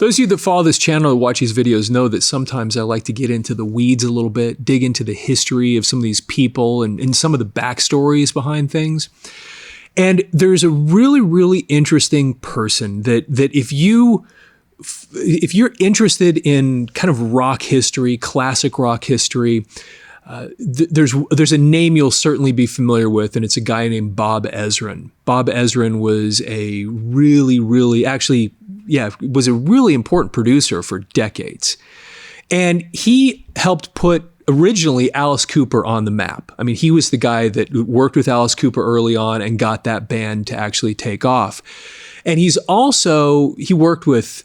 Those of you that follow this channel or watch these videos know that sometimes I like to get into the weeds a little bit, dig into the history of some of these people and some of the backstories behind things. And there's a really, really interesting person that if you're interested in kind of rock history, classic rock history, there's a name you'll certainly be familiar with, and it's a guy named Bob Ezrin. Bob Ezrin was a really, really, was a really important producer for decades. And he helped put originally Alice Cooper on the map. I mean, he was the guy that worked with Alice Cooper early on and got that band to actually take off. And he worked with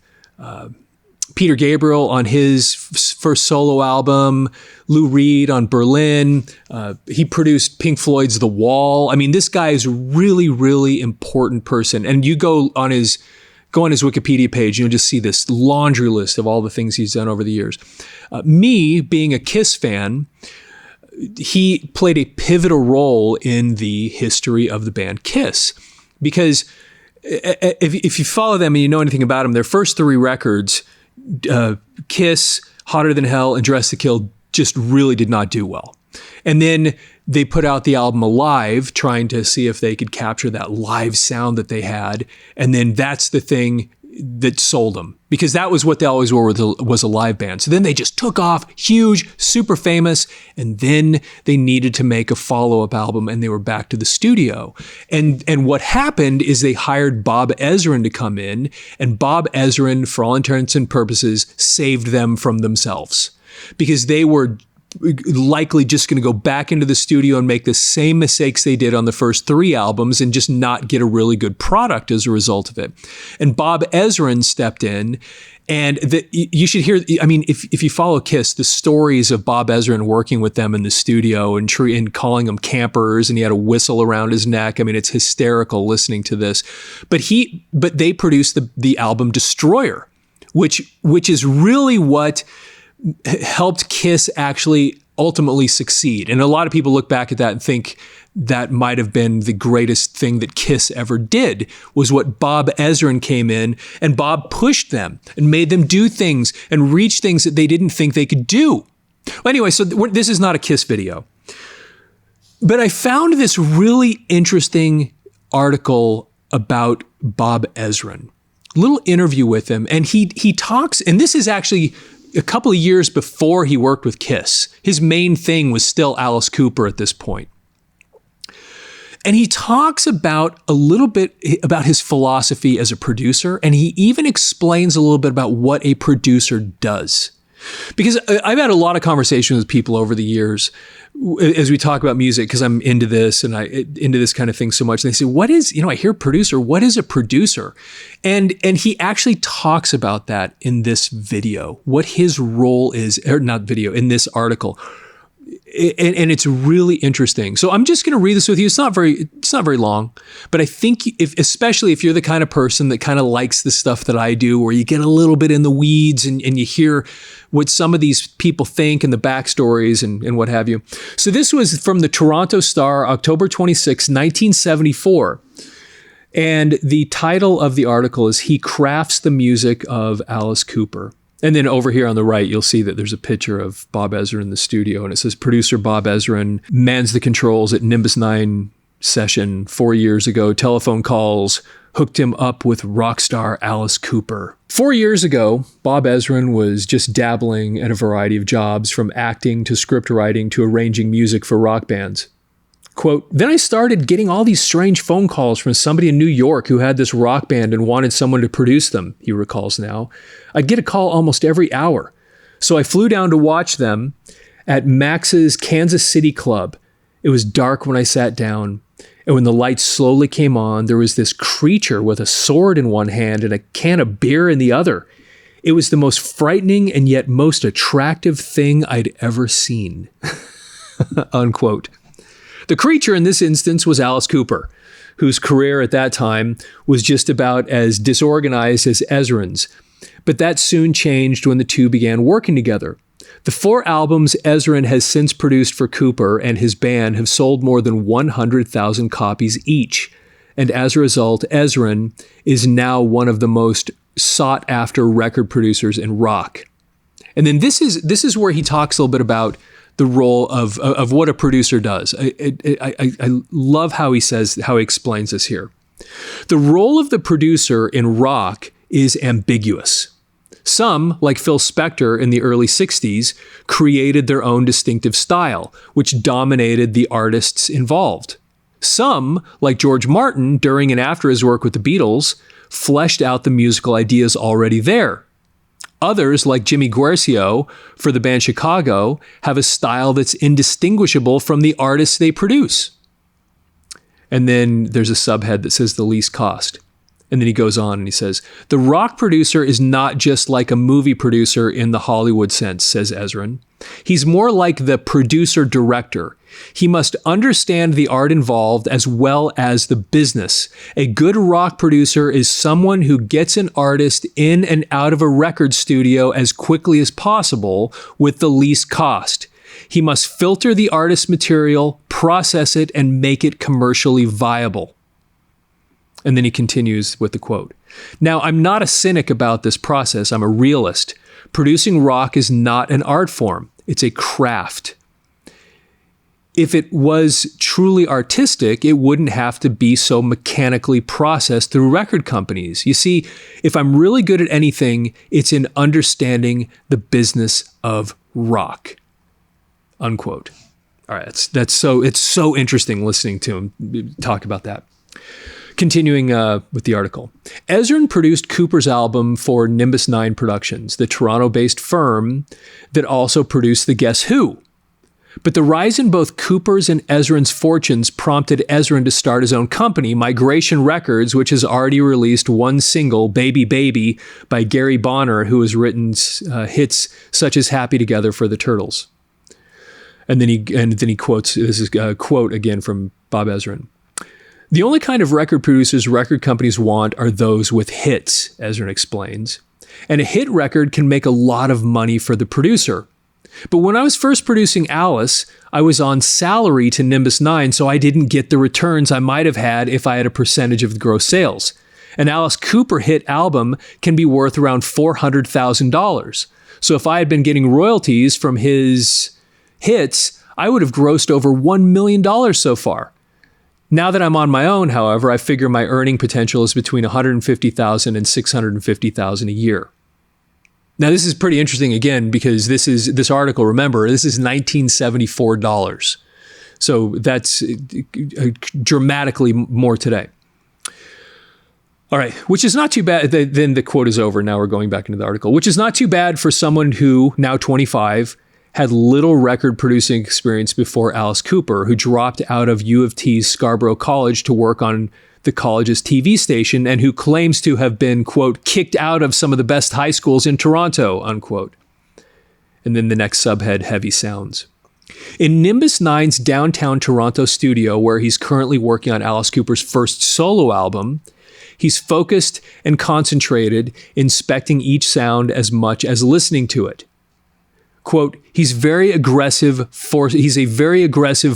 Peter Gabriel on his first solo album, Lou Reed on Berlin. He produced Pink Floyd's The Wall. I mean, this guy is a really, really important person. And you go on his Wikipedia page, you'll just see this laundry list of all the things he's done over the years. Me, being a Kiss fan, he played a pivotal role in the history of the band Kiss. Because if you follow them and you know anything about them, their first three records, Kiss, Hotter Than Hell, and Dress to Kill, just really did not do well. And then they put out the album Alive, trying to see if they could capture that live sound that they had. And then that's the thing that sold them, because that was what they always were, was a live band. So then they just took off, huge, super famous, and then they needed to make a follow-up album, and they were back to the studio. And what happened is they hired Bob Ezrin to come in, and Bob Ezrin, for all intents and purposes, saved them from themselves, because they were likely just going to go back into the studio and make the same mistakes they did on the first three albums and just not get a really good product as a result of it. And Bob Ezrin stepped in, and you should hear, I mean, if you follow Kiss, the stories of Bob Ezrin working with them in the studio and calling them campers, and he had a whistle around his neck. I mean, it's hysterical listening to this. But they produced the album Destroyer, which is really what helped Kiss actually ultimately succeed. And a lot of people look back at that and think that might have been the greatest thing that Kiss ever did, was what Bob Ezrin came in, and Bob pushed them and made them do things and reach things that they didn't think they could do. Well, anyway, so this is not a Kiss video. But I found this really interesting article about Bob Ezrin, little interview with him. And he talks, and this is actually a couple of years before he worked with Kiss. His main thing was still Alice Cooper at this point. And he talks about a little bit about his philosophy as a producer, and he even explains a little bit about what a producer does. Because I've had a lot of conversations with people over the years as we talk about music, because I'm into this and into this kind of thing so much. And they say, I hear producer, what is a producer? And he actually talks about that in this video, what his role is, or not video, in this article. And it's really interesting. So I'm just going to read this with you. It's not very long, but I think especially if you're the kind of person that kind of likes the stuff that I do, where you get a little bit in the weeds and you hear what some of these people think and the backstories and what have you. So this was from the Toronto Star, October 26, 1974. And the title of the article is "He Crafts the Music of Alice Cooper." And then over here on the right, you'll see that there's a picture of Bob Ezrin in the studio, and it says, "Producer Bob Ezrin mans the controls at Nimbus 9 session 4 years ago. Telephone calls hooked him up with rock star Alice Cooper." 4 years ago, Bob Ezrin was just dabbling at a variety of jobs, from acting to script writing to arranging music for rock bands. Quote, "Then I started getting all these strange phone calls from somebody in New York who had this rock band and wanted someone to produce them," he recalls now. "I'd get a call almost every hour. So I flew down to watch them at Max's Kansas City club. It was dark when I sat down, and when the lights slowly came on, there was this creature with a sword in one hand and a can of beer in the other. It was the most frightening and yet most attractive thing I'd ever seen." Unquote. The creature in this instance was Alice Cooper, whose career at that time was just about as disorganized as Ezrin's. But that soon changed when the two began working together. The 4 albums Ezrin has since produced for Cooper and his band have sold more than 100,000 copies each. And as a result, Ezrin is now one of the most sought after record producers in rock. And then this is where he talks a little bit about the role of what a producer does. I love how he explains this here. The role of the producer in rock is ambiguous. Some, like Phil Spector in the early 60s, created their own distinctive style, which dominated the artists involved. Some, like George Martin during and after his work with the Beatles, fleshed out the musical ideas already there. Others, like Jimmy Guercio for the band Chicago, have a style that's indistinguishable from the artists they produce. And then there's a subhead that says the least cost. And then he goes on and he says, the rock producer is not just like a movie producer in the Hollywood sense, says Ezrin. He's more like the producer-director. He must understand the art involved as well as the business. A good rock producer is someone who gets an artist in and out of a record studio as quickly as possible with the least cost. He must filter the artist's material, process it, and make it commercially viable. And then he continues with the quote. Now, I'm not a cynic about this process. I'm a realist. Producing rock is not an art form. It's a craft. If it was truly artistic, it wouldn't have to be so mechanically processed through record companies. You see, if I'm really good at anything, it's in understanding the business of rock. Unquote. All right, it's so interesting listening to him talk about that. Continuing with the article. Ezrin produced Cooper's album for Nimbus 9 Productions, the Toronto-based firm that also produced the Guess Who. But the rise in both Cooper's and Ezrin's fortunes prompted Ezrin to start his own company, Migration Records, which has already released one single, Baby Baby, by Gary Bonner, who has written hits such as Happy Together for the Turtles. And then he quotes, this is a quote again from Bob Ezrin. The only kind of record producers record companies want are those with hits, Ezrin explains. And a hit record can make a lot of money for the producer. But when I was first producing Alice, I was on salary to Nimbus 9, so I didn't get the returns I might have had if I had a percentage of the gross sales. An Alice Cooper hit album can be worth around $400,000. So if I had been getting royalties from his hits, I would have grossed over $1 million so far. Now that I'm on my own, however, I figure my earning potential is between $150,000 and $650,000 a year. Now, this is pretty interesting again, because this article, remember, this is $1974. So that's dramatically more today. All right, which is not too bad. Then the quote is over. Now we're going back into the article, which is not too bad for someone who, now 25, had little record producing experience before Alice Cooper, who dropped out of U of T's Scarborough College to work on the college's TV station and who claims to have been, quote, kicked out of some of the best high schools in Toronto, unquote. And then the next subhead, Heavy Sounds. In Nimbus 9's downtown Toronto studio, where he's currently working on Alice Cooper's first solo album, he's focused and concentrated, inspecting each sound as much as listening to it. Quote, he's a very aggressive,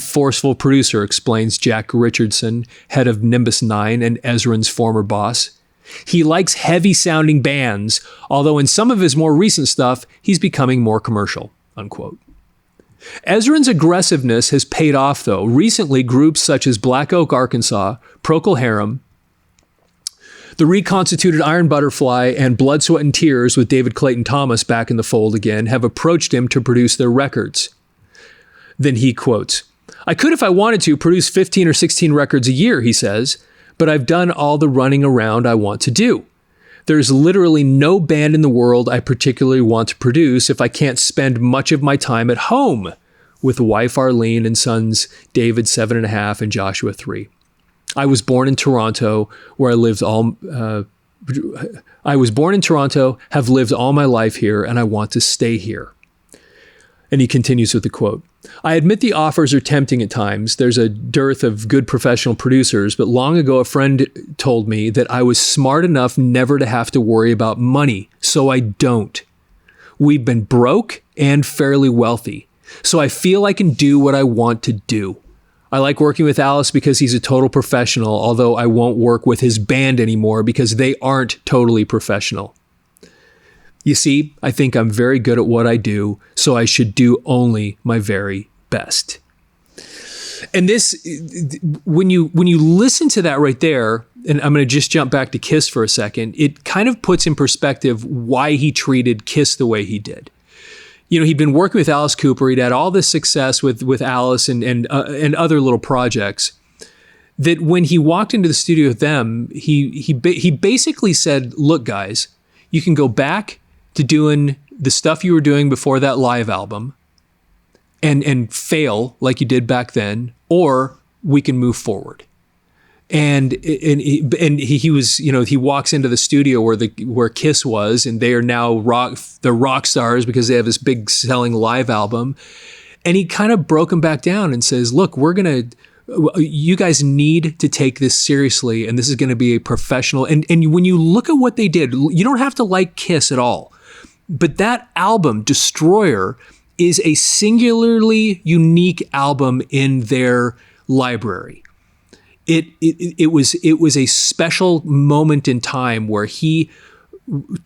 forceful producer, explains Jack Richardson, head of Nimbus 9 and Ezrin's former boss. He likes heavy-sounding bands, although in some of his more recent stuff, he's becoming more commercial, unquote. Ezrin's aggressiveness has paid off, though. Recently, groups such as Black Oak, Arkansas, Procol Harum, the reconstituted Iron Butterfly, and Blood, Sweat, and Tears with David Clayton Thomas back in the fold again have approached him to produce their records. Then he quotes, I could, if I wanted to, produce 15 or 16 records a year, he says, but I've done all the running around I want to do. There's literally no band in the world I particularly want to produce if I can't spend much of my time at home with wife Arlene and sons David 7.5 and Joshua 3. I was born in Toronto, where have lived all my life here, and I want to stay here. And he continues with the quote, I admit the offers are tempting at times. There's a dearth of good professional producers, but long ago a friend told me that I was smart enough never to have to worry about money, so I don't. We've been broke and fairly wealthy, so I feel I can do what I want to do. I like working with Alice because he's a total professional, although I won't work with his band anymore because they aren't totally professional. You see, I think I'm very good at what I do, so I should do only my very best. And this, when you listen to that right there, and I'm going to just jump back to Kiss for a second, it kind of puts in perspective why he treated Kiss the way he did. You know, he'd been working with Alice Cooper. He'd had all this success with Alice and other little projects. That when he walked into the studio with them, he basically said, "Look, guys, you can go back to doing the stuff you were doing before that live album, and fail like you did back then, or we can move forward." And he was, you know, he walks into the studio where Kiss was, and they are now rock stars because they have this big selling live album. And he kind of broke them back down and says, "Look, you guys need to take this seriously, and this is going to be a professional." And when you look at what they did, you don't have to like Kiss at all, but that album, Destroyer, is a singularly unique album in their library. It was a special moment in time where he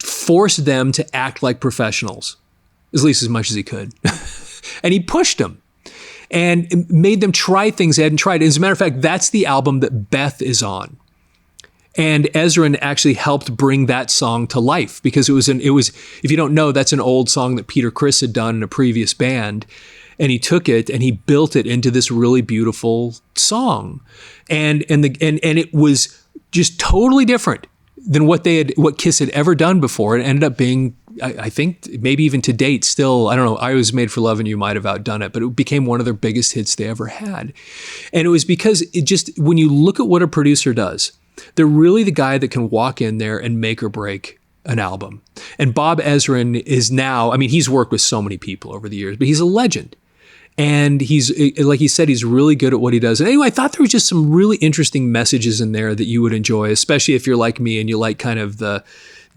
forced them to act like professionals, at least as much as he could. And he pushed them and made them try things they hadn't tried. As a matter of fact, that's the album that Beth is on. And Ezrin actually helped bring that song to life because it was, if you don't know, that's an old song that Peter Criss had done in a previous band. And he took it and he built it into this really beautiful song. And it was just totally different than what Kiss had ever done before. It ended up being, I think, maybe even to date still, I don't know, I Was Made for Loving You might have outdone it, but it became one of their biggest hits they ever had. And it was because when you look at what a producer does, they're really the guy that can walk in there and make or break an album. And Bob Ezrin is now, I mean, he's worked with so many people over the years, but he's a legend. And he's, like he said, he's really good at what he does. And anyway, I thought there was just some really interesting messages in there that you would enjoy, especially if you're like me and you like kind of the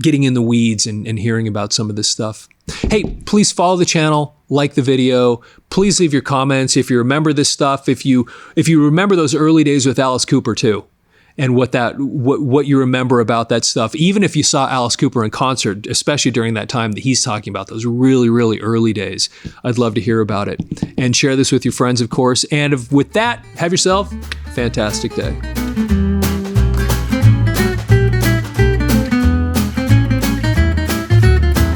getting in the weeds and hearing about some of this stuff. Hey, please follow the channel, like the video. Please leave your comments if you remember this stuff. If you remember those early days with Alice Cooper too, and what you remember about that stuff, even if you saw Alice Cooper in concert, especially during that time that he's talking about, those really, really early days. I'd love to hear about it. And share this with your friends, of course. And with that, have yourself a fantastic day.